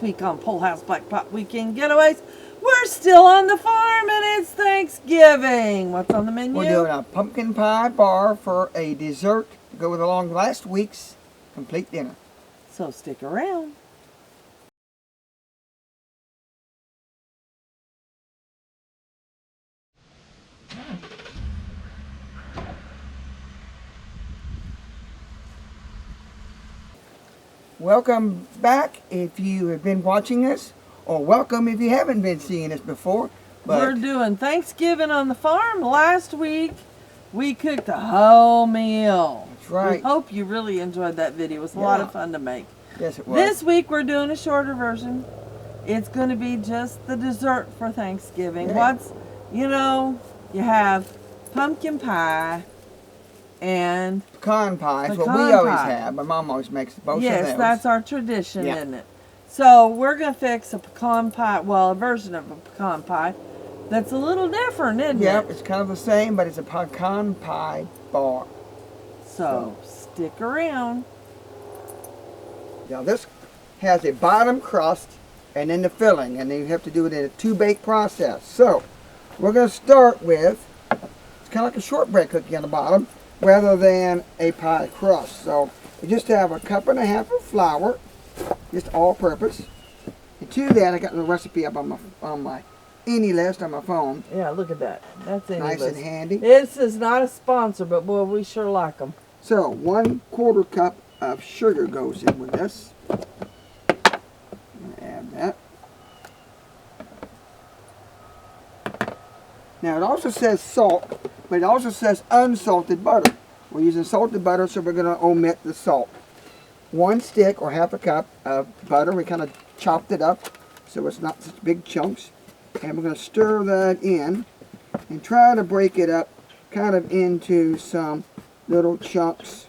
This week on Pole House Blackpot Weekend Getaways, we're still on the farm and it's Thanksgiving. What's on the menu? We're doing a pumpkin pie bar for a dessert to go with along last week's complete dinner. So stick around. Welcome back if you have been watching us, or welcome if you haven't been seeing us before. We're doing Thanksgiving on the farm. Last week, we cooked a whole meal. That's right. We hope you really enjoyed that video. It was a lot of fun to make. Yes, it was. This week, we're doing a shorter version. It's going to be just the dessert for Thanksgiving. Yeah. You have pumpkin pie and Pecan pie is what pecan we always pie. have. My mom always makes both of yes, those. that's our tradition, Yeah. isn't it? So we're going to fix a pecan pie, well, a version of a pecan pie that's a little different, isn't Yep, it? it's kind of the same, but it's a pecan pie bar. So stick around. Now this has a bottom crust and then the filling, and then you have to do it in a two-bake process. So we're going to start with, it's kind of like a shortbread cookie on the bottom rather than a pie crust. So you just have a cup and a half of flour, just all-purpose. And to that, I got the recipe up on my any list on my phone. Yeah, look at that. That's Nice and handy. This is not a sponsor, but boy, we sure like them. So 1/4 cup of sugar goes in with this. Add that. Now it also says salt, but it also says unsalted butter. We're using salted butter, so we're going to omit the salt. 1 stick or half a cup of butter. We kind of chopped it up so it's not such big chunks. And we're going to stir that in and try to break it up kind of into some little chunks.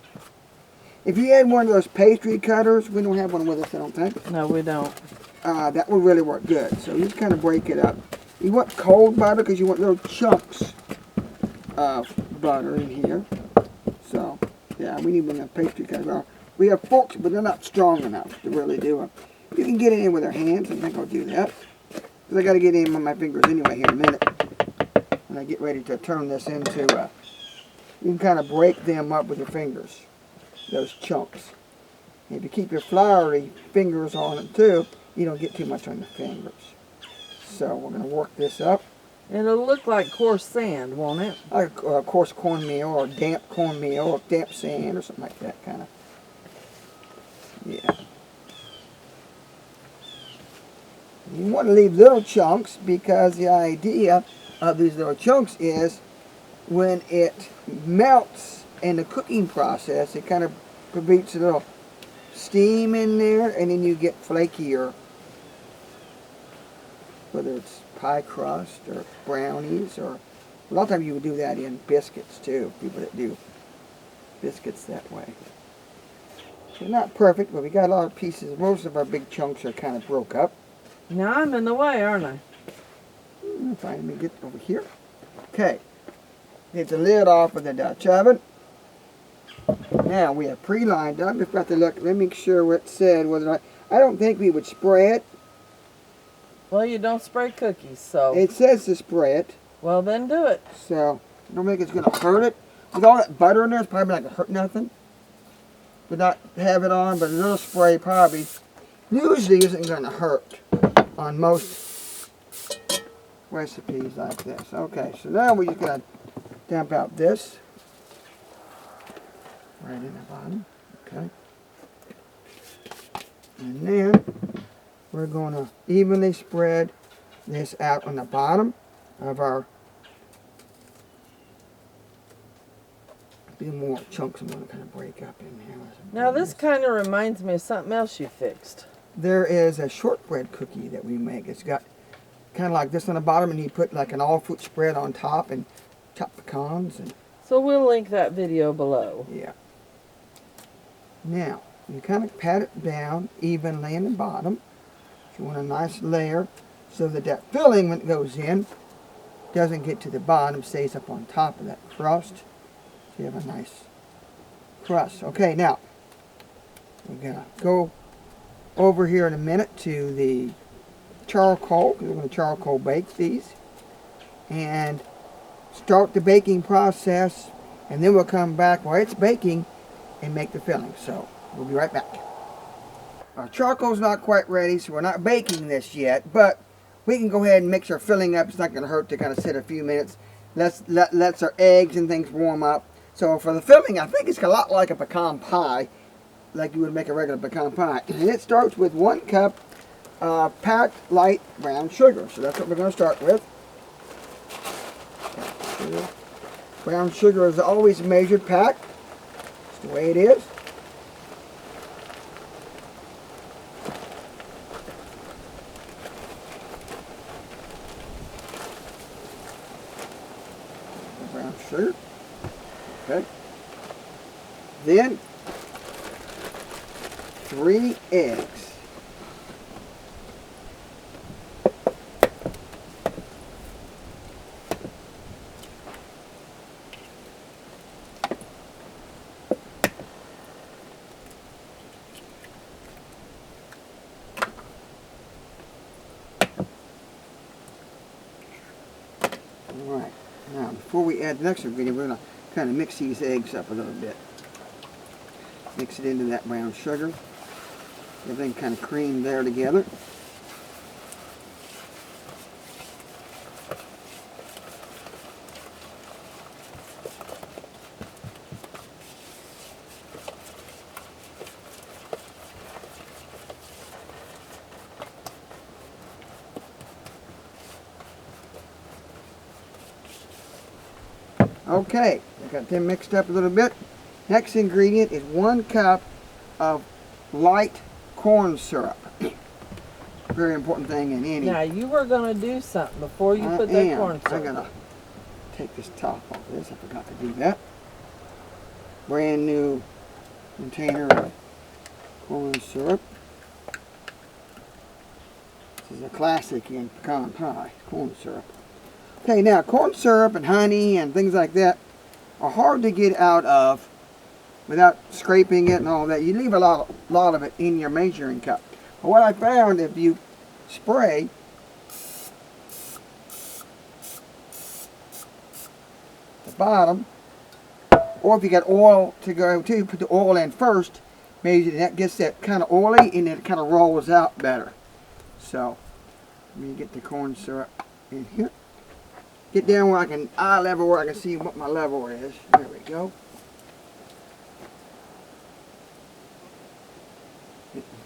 If you had one of those pastry cutters, we don't have one with us, I don't think. No, we don't. That would really work good. So you just kind of break it up. You want cold butter because you want little chunks of butter in here. So, yeah, we need one of the pastry cutters. Well, we have forks, but they're not strong enough to really do it. You can get it in with our hands. I think I'll do that. Because I got to get it in with my fingers anyway here in a minute. When I get ready to turn this into, you can kind of break them up with your fingers, those chunks. And if you keep your floury fingers on it too, you don't get too much on your fingers. So we're going to work this up. It'll look like coarse sand, won't it? Like coarse cornmeal or damp cornmeal or damp sand or something like that kind of. Yeah. You want to leave little chunks because the idea of these little chunks is when it melts in the cooking process, it kind of produces a little steam in there, and then you get flakier, whether it's pie crust or brownies, or a lot of times you would do that in biscuits too, people that do biscuits that way. They're not perfect, but we got a lot of pieces. Most of our big chunks are kind of broke up. Now I'm in the way, aren't I? Find me get over here. Okay. Get the lid off of the Dutch oven. Now we have pre-lined up. We've got to look. Let me make sure what it said. Whether I don't think we would spray it. Well, you don't spray cookies, so. It says to spray it. Well, then do it. So I don't think it's going to hurt it. With all that butter in there, it's probably not going to hurt nothing. Would not have it on, but a little spray probably usually isn't going to hurt on most recipes like this. Okay, so now we're just going to dump out this right in the bottom. Okay. And then we're going to evenly spread this out on the bottom of our few more chunks I'm going to kind of break up in there. Now this kind of reminds me of something else you fixed. There is a shortbread cookie that we make. It's got kind of like this on the bottom, and you put like an all-fruit spread on top and chopped pecans. And So we'll link that video below. yeah. Now, you kind of pat it down evenly in the bottom. You want a nice layer so that that filling, when it goes in, doesn't get to the bottom, stays up on top of that crust. So you have a nice crust. Okay, now, we're going to go over here in a minute to the charcoal, because we're going to charcoal bake these, and start the baking process, and then we'll come back while it's baking and make the filling. So we'll be right back. Our charcoal's not quite ready, so we're not baking this yet, but we can go ahead and mix our filling up. It's not going to hurt to kind of sit a few minutes. Let's our eggs and things warm up. So for the filling, I think it's a lot like a pecan pie, like you would make a regular pecan pie. And it starts with 1 cup packed light brown sugar. So that's what we're going to start with. Brown sugar is always measured packed. That's the way it is. Brown sugar. Okay. Then 3 eggs. Alright, now before we add the next ingredient, we're going to kind of mix these eggs up a little bit. Mix it into that brown sugar. Everything kind of creamed there together. Okay, I got them mixed up a little bit. Next ingredient is 1 cup of light corn syrup. Very important thing in any. Now you were gonna do something before you put that corn syrup. I gotta take this top off of this. I forgot to do that. Brand new container of corn syrup. This is a classic in pecan pie, corn syrup. Okay, now corn syrup and honey and things like that are hard to get out of without scraping it and all that. You leave a lot of it in your measuring cup. But what I found, if you spray the bottom, or if you got oil to go to, put the oil in first, maybe that gets that kind of oily and then it kind of rolls out better. So, let me get the corn syrup in here. Get down where I can, eye level where I can see what my level is. There we go.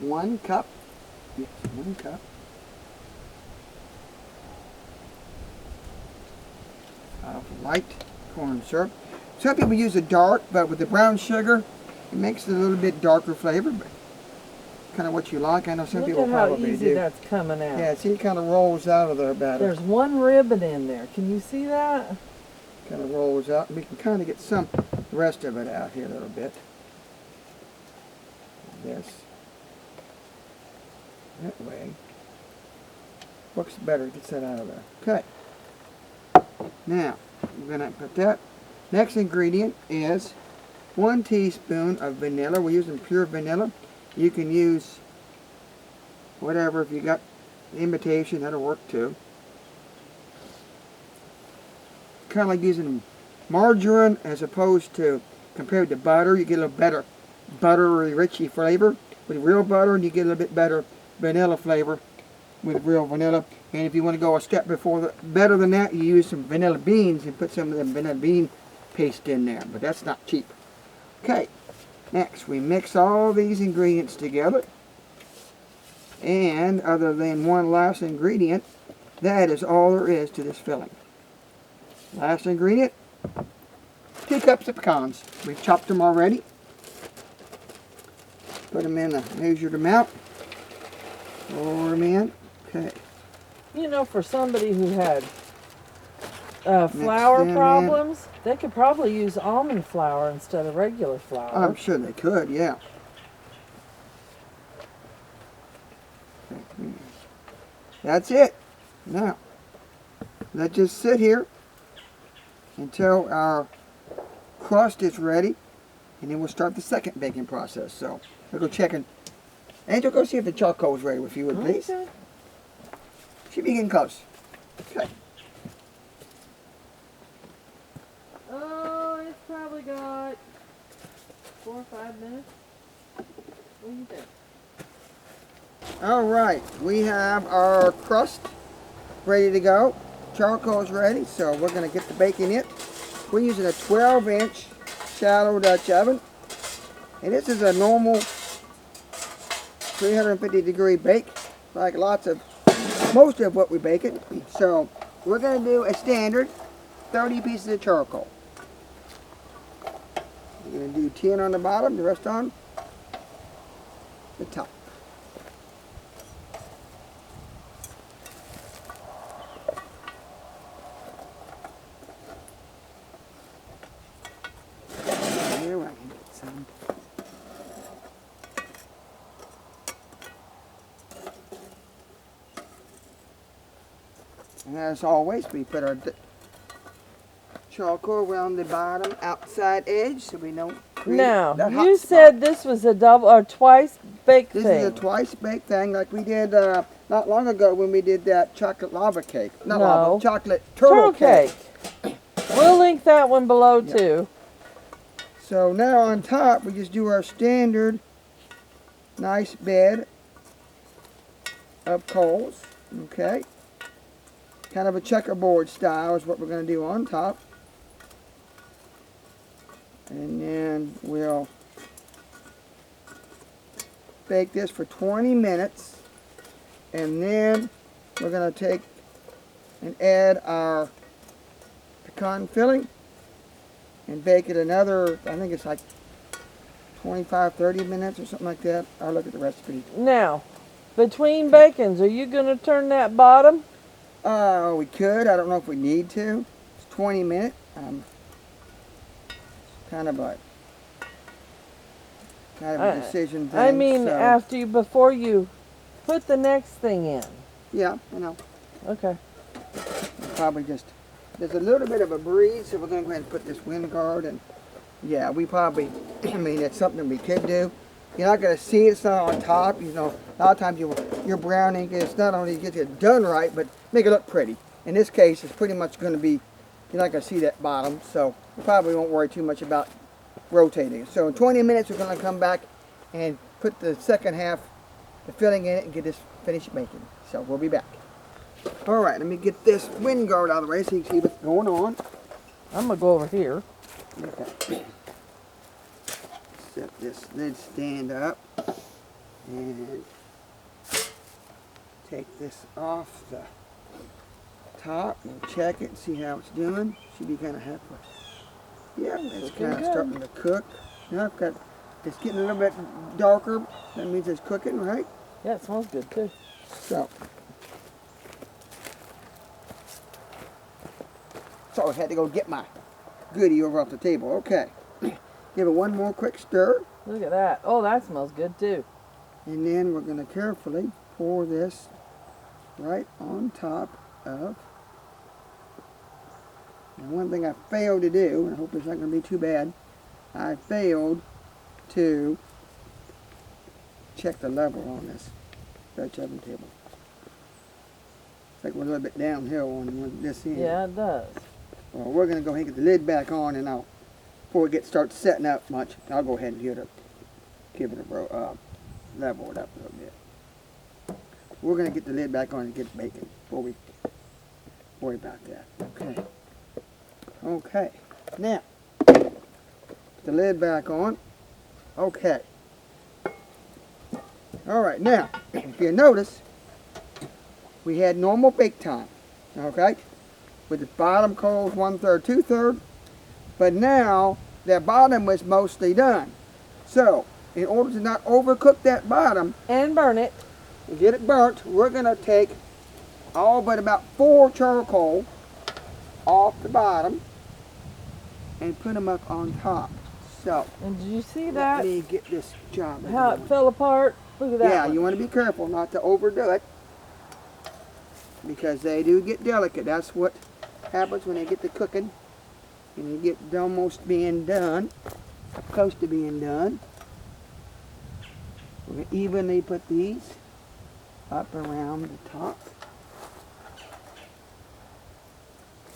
1 cup. Yes, 1 cup. Of light corn syrup. Some people use a dark, but with the brown sugar, it makes it a little bit darker flavor, but kind of what you like. I know some people probably do. Look at how easy that's coming out. Yeah, see, it kind of rolls out of there better. There's 1 ribbon in there. Can you see that? Kind of rolls out. We can kind of get the rest of it out here a little bit. This. That way. Works better. Gets that out of there. Okay. Now, we're going to put that. Next ingredient is 1 teaspoon of vanilla. We're using pure vanilla. You can use whatever. If you got imitation, that'll work too. Kind of like using margarine as opposed to, compared to butter, you get a little better buttery, richy flavor. With real butter, and you get a little bit better vanilla flavor with real vanilla. And if you want to go a step better than that, you use some vanilla beans and put some of the vanilla bean paste in there. But that's not cheap. Okay. Next, we mix all these ingredients together, and other than one last ingredient, that is all there is to this filling. Last ingredient, 2 cups of pecans. We've chopped them already. Put them in a measured amount. Pour them in. Okay. You know, for somebody who had flour problems, they could probably use almond flour instead of regular flour. I'm sure they could, yeah. That's it. Now, let's just sit here until our crust is ready, and then we'll start the second baking process. So, I'll go check and Angel, go see if the charcoal's ready, if you would, please. Okay. Should be getting close. Okay. Oh, it's probably got 4 or 5 minutes. What do you think? All right, we have our crust ready to go. Charcoal is ready, so we're going to get the bacon in. We're using a 12-inch shallow Dutch oven. And this is a normal 350-degree bake, like most of what we bake it. So we're going to do a standard 30 pieces of charcoal. We're going to do 10 on the bottom, the rest on the top. Here, I can get some. And as always, we put our charcoal around the bottom outside edge so we don't create Now, that hot you spot. said this was a double or twice baked This thing. is a twice baked thing like we did not long ago when we did that chocolate lava cake. Not No. lava, chocolate turtle cake. We'll link that one below Yep. too. So now on top we just do our standard nice bed of coals. Okay. Kind of a checkerboard style is what we're going to do on top. And then we'll bake this for 20 minutes. And then we're going to take and add our pecan filling and bake it another, I think it's like 25, 30 minutes or something like that. I'll look at the recipe. Now, between bacons, are you going to turn that bottom? We could. I don't know if we need to. It's 20 minutes. Kind of a decision thing. I mean, so. before you put the next thing in. Yeah, I know. Okay. Probably just, there's a little bit of a breeze, so we're going to go ahead and put this wind guard, and yeah, we probably, I mean, it's something we could do. You're not going to see it, it's not on top. You know, a lot of times your browning is not only get it done right, but make it look pretty. In this case, it's pretty much going to be, you're not going to see that bottom, so you probably won't worry too much about rotating it. So in 20 minutes, we're going to come back and put the second half, the filling in it, and get this finished baking. So we'll be back. All right, let me get this wind guard out of the way so you can see what's going on. I'm going to go over here. Okay. Set this lid stand up and take this off the top and check it and see how it's doing. Should be kind of halfway. Yeah, it's kind of starting to cook. Now it's getting a little bit darker. That means it's cooking, right? Yeah, it smells good too. So I had to go get my goodie over off the table. Okay. Give it one more quick stir. Look at that. Oh, that smells good too. And then we're going to carefully pour this right on top of. And one thing I failed to do, and I hope it's not going to be too bad, I failed to check the level on this Dutch oven table. It's like we're a little bit downhill on this end. Yeah, it does. Well, we're going to go ahead and get the lid back on, and before it starts setting up much, I'll go ahead and give it a level it up a little bit. We're going to get the lid back on and get it baking before we worry about that. Okay. Okay. Now, put the lid back on. Okay. All right. Now, if you notice, we had normal bake time. Okay. With the bottom coals 1/3, 2/3. But now, that bottom was mostly done. So, in order to not overcook that bottom And burn it. and get it burnt, we're going to take all but about 4 charcoal off the bottom and put them up on top. So, And did you see let that? me get this job How it going. fell apart? Look at that. Yeah, one. you want to be careful not to overdo it because they do get delicate. That's what happens when they get to cooking and they get almost being done, close to being done. We're going to evenly put these up around the top.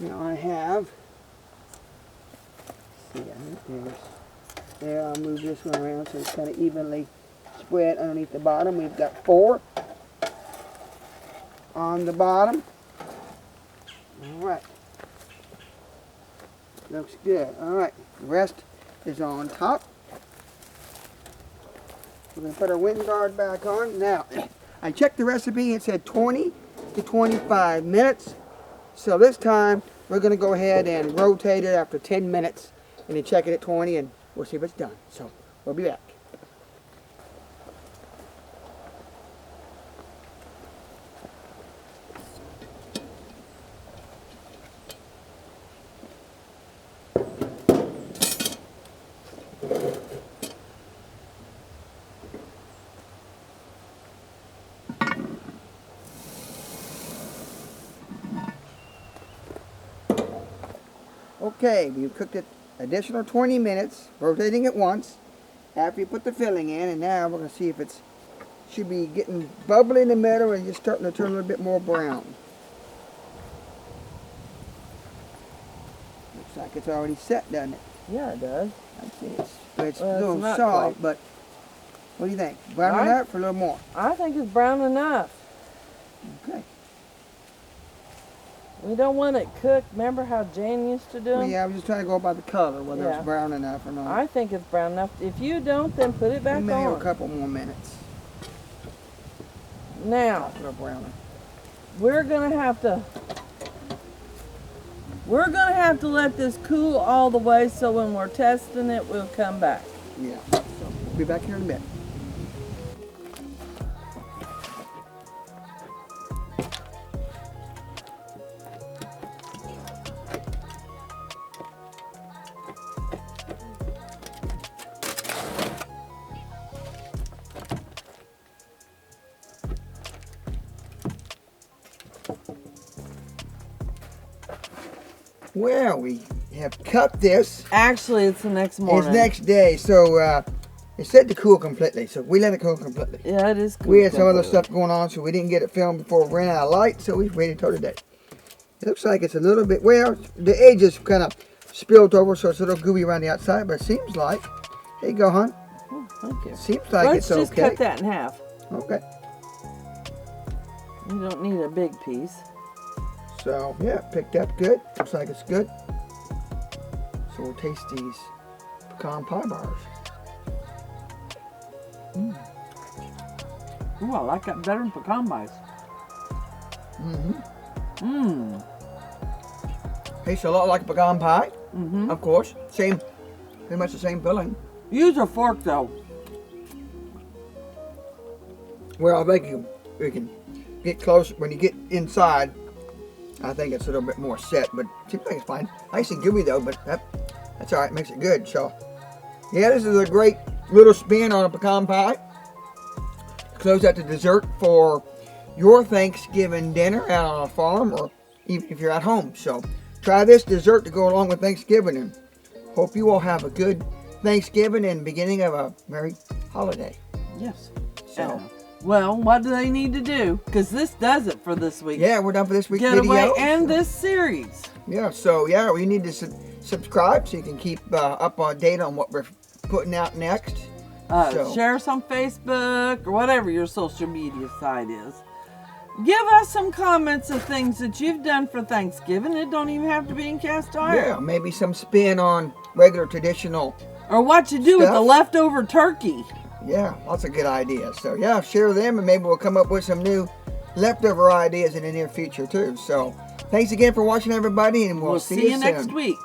Now I have, see, there, I'll move this one around so it's kind of evenly spread underneath the bottom. We've got 4 on the bottom. All right. Looks good. All right. The rest is on top. We're going to put our wind guard back on. Now, I checked the recipe. It said 20 to 25 minutes. So this time, we're going to go ahead and rotate it after 10 minutes and then check it at 20 and we'll see if it's done. So, we'll be back. Okay, we've cooked it additional 20 minutes, rotating it once after you put the filling in, and now we're going to see if it's should be getting bubbly in the middle and just starting to turn a little bit more brown. Looks like it's already set, doesn't it? Yeah, it does. I see it's Well, a little not soft, quite. but what do you think? Brown enough or a little more? I think it's brown enough. Okay. We don't want it cooked. Remember how Jane used to do Well, them? yeah, I was just trying to go by the color, whether Yeah. it's brown enough or not. I think it's brown enough. If you don't, then put it back Maybe a on. couple more minutes. Now, A little browner. we're gonna have to let this cool all the way so when we're testing it, we'll come back. Yeah. So we'll be back here in a bit. Well, we have cut this. Actually, it's the next morning. It's next day, so it said to cool completely, so we let it cool completely. Yeah, it is cool. We had some other stuff going on, so we didn't get it filmed before we ran out of light, so we waited till today. It looks like it's a little bit, well, the edges kind of spilled over, so it's a little gooey around the outside, but it seems like, there you go, hon. Oh, thank you. Seems like Let's it's just okay. cut that in half. Okay. You don't need a big piece. So, yeah, picked up good. Looks like it's good. So we'll taste these pecan pie bars. Ooh, I like that better than pecan pies. Tastes a lot like pecan pie, Mm-hmm. of course. Pretty much the same filling. Use a fork, though. Well, I think you can get close when you get inside. I think it's a little bit more set, but seems like it's fine. Nice and gooey though, but that's all right. Makes it good. So, yeah, this is a great little spin on a pecan pie. Close out the dessert for your Thanksgiving dinner out on a farm, or even if you're at home. So, try this dessert to go along with Thanksgiving, and hope you all have a good Thanksgiving and beginning of a merry holiday. Yes. So, Well, what do they need to do? Because this does it for this week. yeah, we're done for this week's Getaway video. and this series. Yeah, so yeah, we need to subscribe so you can keep up on date on what we're putting out next. So- Share us on Facebook or whatever your social media site is. Give us some comments of things that you've done for Thanksgiving. It don't even have to be in cast iron. Yeah, maybe some spin on regular traditional. Or what you do with the Stuff. leftover turkey. Yeah, lots of good ideas. So yeah, share them and maybe we'll come up with some new leftover ideas in the near future too. So thanks again for watching everybody, and we'll see you next soon. week.